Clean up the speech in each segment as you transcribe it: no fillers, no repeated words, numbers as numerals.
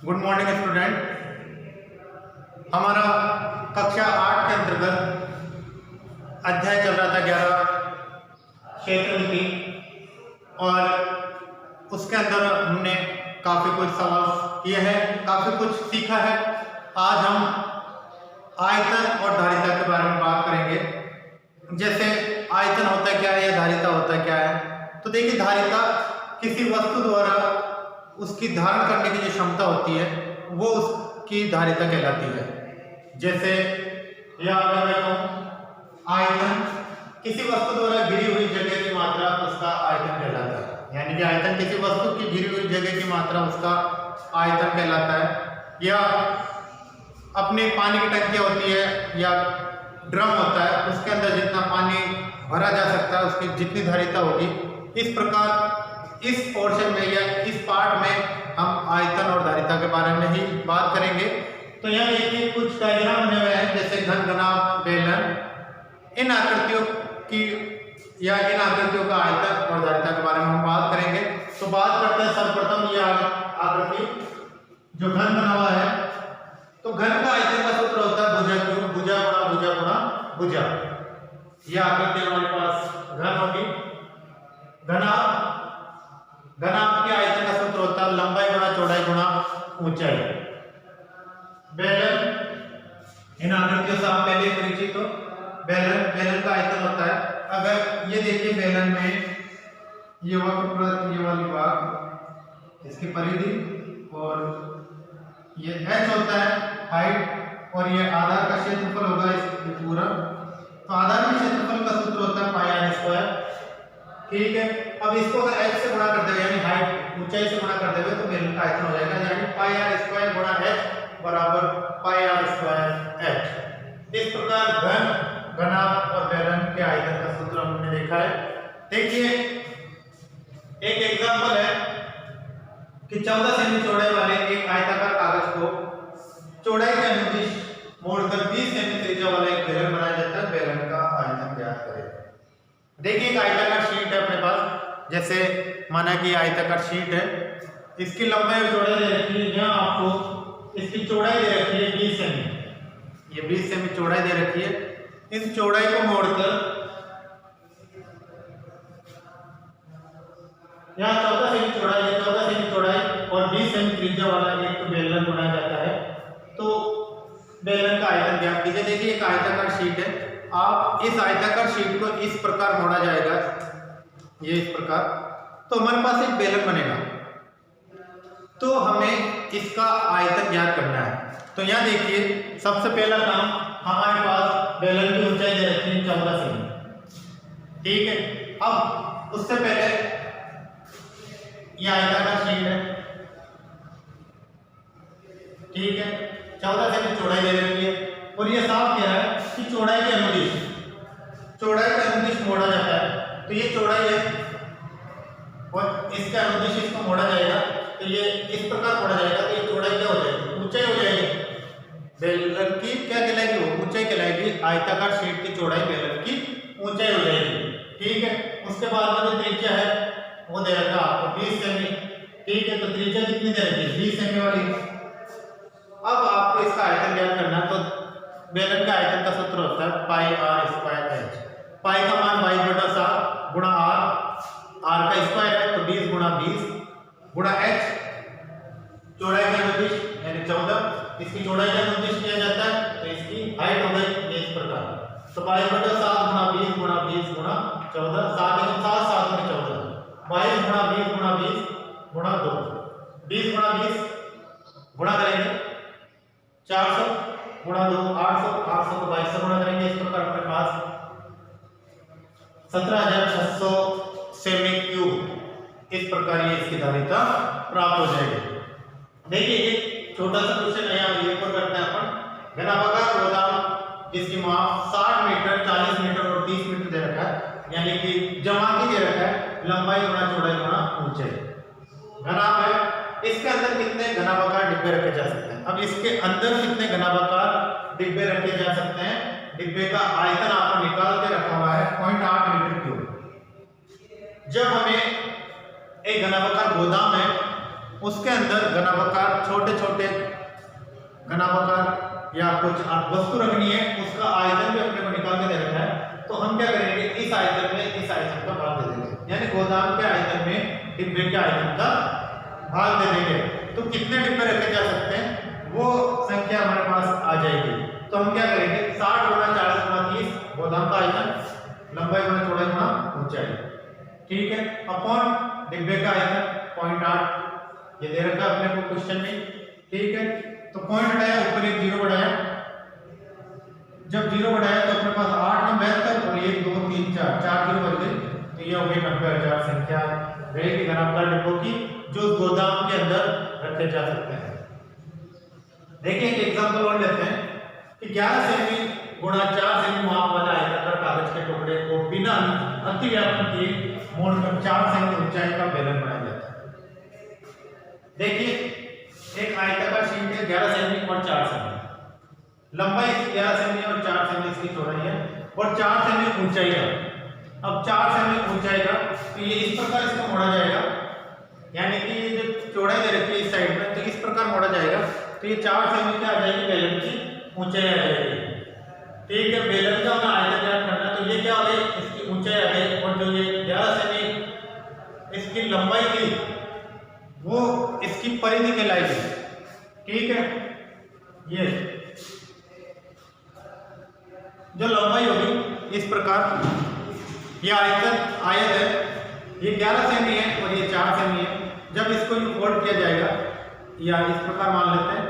Good morning student. हमारा कक्षा 8 के अंतर्गत अध्याय चल रहा था 11 क्षेत्र नीति, और उसके अंदर हमने काफ़ी कुछ सवाल किए हैं, काफ़ी कुछ सीखा है। आज हम आयतन और धारिता के बारे में बात करेंगे। जैसे आयतन होता क्या है या धारिता होता क्या है। तो देखिए, धारिता किसी वस्तु द्वारा उसकी धारण करने की जो क्षमता होती है वो उसकी धारिता कहलाती है। जैसे या अगर मैं कहूँ आयतन किसी वस्तु द्वारा घिरी हुई जगह की मात्रा, उसका आयतन कहलाता है। यानी कि आयतन किसी वस्तु की घिरी हुई जगह की मात्रा, उसका आयतन कहलाता है। या अपनी पानी की टंकी होती है या ड्रम होता है, उसके अंदर जितना पानी भरा जा सकता है उसकी जितनी धारिता होगी। इस प्रकार इस पोर्शन में या इस पार्ट में हम आयतन और धारिता के बारे में ही बात करेंगे। तो यहाँ देखिए कुछ डायग्राम बने हुए हैं, जैसे घन, घनाभ, बेलन। इन आकृतियों की या इन आकृतियों का आयतन और धारिता के बारे में हम बात करेंगे। तो बात करते हैं सर्वप्रथम ये आकृति जो घन बना हुआ है। तो घन का आयतन का सूत्र होता है भुजा क्यूब, भुजा गुणा भुजा गुणा भुजा। यह आकृति हमारे पास घन होगी। घनाभ के आयतन का सूत्र होता है लंबाई गुणा चौड़ाई गुणा ऊंचाई। बेलन, इन आकृतियों से आप पहले परिचित हो। बेलन का आयतन होता है, अगर ये देखिए बेलन में ये वक्रवृत्त, ये वाली भाग, इसकी परिधि, और ये h होता है हाइट, और ये आधार का क्षेत्रफल होगा इस पूरा। तो आधार के क्षेत्रफल का सूत्र होता है पाई आर स्क्वायर। ठीक है, अब इसको अगर h से गुणा कर देवे, यानी हाइट ऊंचाई से गुणा कर देवे, तो बेलन का आयतन हो जाएगा, यानी पाई आर स्क्वायर गुणा h बराबर पाई आर स्क्वायर h। इस प्रकार घन, घनाभ और बेलन के आयतन का सूत्र हमने देखा है। देखिए एक एग्जांपल है कि 14 सेमी चौड़ाई वाले एक आयताकार कागज को चौड़ाई के अनुदिश मोड़कर 20 सेमी त्रिज्या वाला एक बेलन बनाया जाता है। बेलन का आयतन ज्ञात करें। देखिए एक आयताकार शीट है अपने पास, जैसे माना कि आयताकार शीट है, इसकी लंबाई और चौड़ाई दे रखी है। यहाँ आपको इसकी चौड़ाई दे रखी है 20 सेमी, ये 20 सेमी चौड़ाई दे रखी है। इस चौड़ाई को मोड़कर यहाँ 14 सेमी चौड़ाई है, 14 सेमी चौड़ाई और 20 सेमी त्रिज्या वाला एक बेलन बनाया जाता है। तो बेलन का आयतन ज्ञात कीजिए। देखिए एक आयताकार शीट है, आप इस आयताकार शीट को इस प्रकार मोड़ा जाएगा, ये इस प्रकार, तो हमारे पास एक बेलन बनेगा। तो हमें इसका आयतन ज्ञात करना है। तो यहाँ देखिए सबसे पहला काम, हमारे पास बेलन की ऊंचाई दे रखी है 14 सेमी। ठीक है, अब उससे पहले ये आयताकार शीट है, ठीक है, 14 सेमी चौड़ाई दे रखी है, और ये साफ कह रहा है कि चौड़ाई के अनुदिश मोड़ा जाता है। तो ये चौड़ाई है और इसके अनुदिश इसको मोड़ा जाएगा, तो ये इस प्रकार मोड़ा जाएगा। तो ये चौड़ाई क्या हो जाएगी? ऊंचाई हो जाएगी। बेलन की क्या कहलाएगी? वो ऊंचाई कहलाएगी। आयताकार शीट की चौड़ाई बेलन की ऊंचाई हो जाएगी। ठीक है, उसके बाद में जो त्रिज्या है वो दे रखा आपको 20 सेमी। ठीक है, तो त्रिज्या कितनी दे रखी है? 20 सेमी वाली। अब आपको इसका आयतन ज्ञात करना है। तो बेलन का आयतन का सूत्र होता है पाई आर स्क्वायर h। पाई का मान 22/7 गुणा आर का स्क्वायर है, तो 20 गुणा 20 गुणा h, चौड़ाई का अनुदिश यानी 14, इसकी चौड़ाई का अनुदिश किया जाता है, तो इसकी हाइट हो गई इस प्रकार। तो 22/7 गुणा 20 गुणा 20 गुणा 14, 7 में 7, 7 में 14, 22 गुणा 20 गुणा 20 गुणा 2, 20 गुणा 20 गुणा करेंगे 400 गुणा 2 800, 800 को 22 से गुणा करेंगे। इस प्रकार अपने पास 17,600 सेमी क्यूब, इस प्रकार ये इसकी धारिता प्राप्त हो जाएगी। देखिए एक छोटा सा क्वेश्चन यहाँ ये पर करते हैं अपन। घनाभागार गोदाम जिसकी माप 60 मीटर, 40 मीटर और 30 मीटर दे रखा है, यानी कि जमाती दे रखा है लंबाई गुणा चौड़ाई गुणा ऊंचाई। घनाभ है, इसके अंदर कितने घनाभागार डिब्बे रखे जा सकते हैं? अब इसके अंदर कितने घनाभागार डिब्बे रखे जा सकते हैं? डिब्बे का आयतन आपको निकाल के रखा हुआ है 0.8 मीटर क्यूब। जब हमें एक घनाभागार गोदाम है उसके अंदर घनाभाकार छोटे छोटे घनाभाकार या कुछ वस्तु रखनी है, उसका आयतन भी अपने को निकाल के दे रखा है। तो हम क्या करेंगे, इस आयतन में इस आयतन का भाग दे देंगे, यानी गोदाम के आयतन में डिब्बे के आयतन का भाग दे देंगे। तो कितने डिब्बे रखे जा सकते हैं वो संख्या हमारे पास आ जाएगी। तो हम क्या करेंगे, 60 गुणा 40 गुणा 30 गोदाम का आयतन, लंबाई गुणा चौड़ाई गुणा ऊंचाई, ठीक है, अपॉन डिब्बे का आयतन 0.8 ये दे रखा है अपने को क्वेश्चन में, ठीक है। तो पॉइंट हटाया, ऊपर एक 0 बढ़ाया, जब 0 बढ़ाया तो अपने पास 8 9 72 और 1 2 3 4 4 0 बच गए। तो ये हो गई 90,000 संख्या रहेगी घनाभार डिब्बों की जो गोदाम के अंदर रखे जा सकते हैं। देखिए एक एग्जांपल और लेते हैं कि 11 सेमी गुणा 4 सेमी माप वाला आयताकार कागज के टुकड़े को बिना अतिव्यापन किए मोड़कर 4 सेमी ऊंचाई का बेलन बनाया जाता है। देखिए एक आयताकार शीट है, 11 सेमी और 4 सेमी लंबाई, 11 सेमी और 4 सेमी इसकी चौड़ाई है और 4 सेमी ऊंचाई है। अब 4 सेमी ऊंचाई का तो ये इस प्रकार इसको मोड़ा जाएगा, यानी कि ये जो चौड़ाई दे रखी है इस साइड में, तो इस प्रकार मोड़ा जाएगा। तो ये 4 सेमी क्या आ जाएगी, बेलन की ऊंचाई आ जाएगी, ठीक है। बेलन का हमें आयतन ज्ञात करना है, तो ये क्या हो गई, इसकी ऊंचाई आ गई और जो ये 11 सेमी इसकी लंबाई थी वो इसकी परिधि कहलाएगी, ठीक है। ये जो लंबाई होगी इस प्रकार, ये आयत है, ये 11 सेमी है और ये 4 सेमी है। जब इसको यूं फोल्ड किया जाएगा या इस प्रकार मान लेते हैं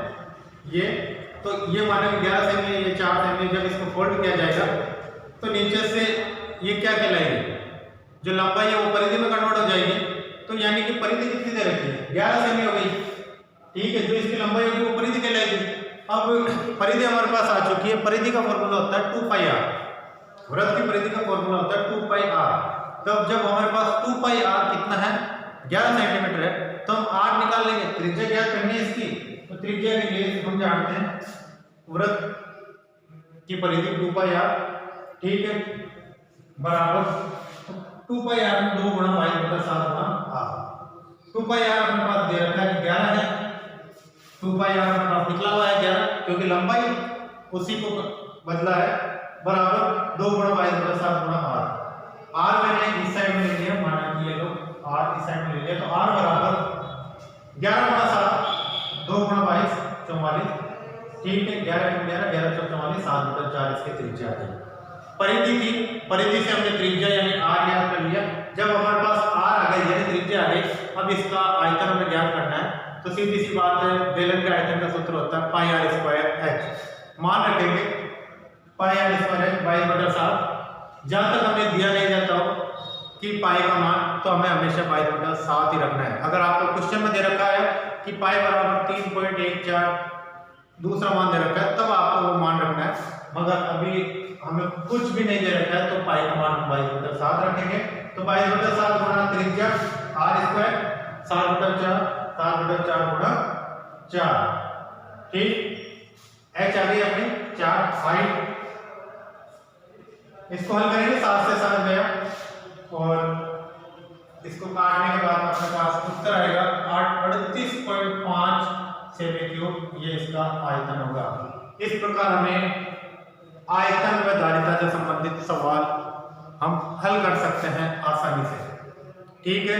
ये, तो ये माने 11 सेमी है, ये 4 सेमी, जब इसको फोल्ड किया जाएगा तो नीचे से ये क्या कहलाएगी, जो लंबाई है वो परिधि में कन्वर्ट हो जाएगी। तो यानी कि परिधि कितनी दे रखी है, 11 सेमी हो गई, ठीक है। जो इसकी लंबाई होगी वो परिधि कहलाएगी। अब परिधि हमारे पास आ चुकी है, परिधि का फॉर्मूला होता है 2πr, वृत्त की परिधि का फॉर्मूला होता है 2πr। तब जब हमारे पास 2πr कितना है, 11 सेंटीमीटर है, तो हम r निकाल लेंगे, त्रिज्या ज्ञात करनी है इसकी। तो त्रिज्या के लिए हम जानते हैं वृत्त की परिधि 2πr, ठीक है, बराबर 2πr में 2 गुणा 22/7 गुणा r। 2πr अपने पास दे रखा है 11 है, 2πr अपने पास निकला हुआ है 11 क्योंकि लंबाई उसी को बदला है, बराबर 2 गुणा 22/7 गुणा r। r मैंने इस साइड में ले लिया, माना कि ये लोग r इस साइड में ले लिया, तो r बराबर 11 गुणा 7 2 गुणा 22 44, ठीक है। 11 गुणा 11 11 4 44 7/4 इसके त्रिज्या आ गई। परिधि की, परिधि से हमने त्रिज्या यानी r ज्ञात कर लिया। जब हमारे पास r आ गई यानी त्रिज्या आ गई, अब इसका आयतन हमें ज्ञात करना है। तो सीधी सी बात है, बेलन के आयतन का सूत्र होता है πr²h। मान रखेंगे πr² 22/7। जहां तक हमें दिया नहीं जाता हो कि पाई का मान, तो हमें हमेशा 22/7 ही रखना है। अगर आपको क्वेश्चन में दे रखा है कि पाई बराबर 3.14 दूसरा मान दे रखा है, तब आपको वो मान रखना है। मगर अभी हमें कुछ भी नहीं दे रखा है, तो पाई का मान 22/7 रखेंगे। तो 22/7 गुणा त्रिज्या r², 7/4 गुणा 4, ठीक। h आ गई अपनी 4 हाइट, इसको हल करेंगे, 7 से 7 गया और इसको काटने के बाद अपने पास उत्तर आएगा 38.5 सेमी क्यूब, ये इसका आयतन होगा। इस प्रकार हमें आयतन व धारिता से संबंधित सवाल हम हल कर सकते हैं आसानी से, ठीक है।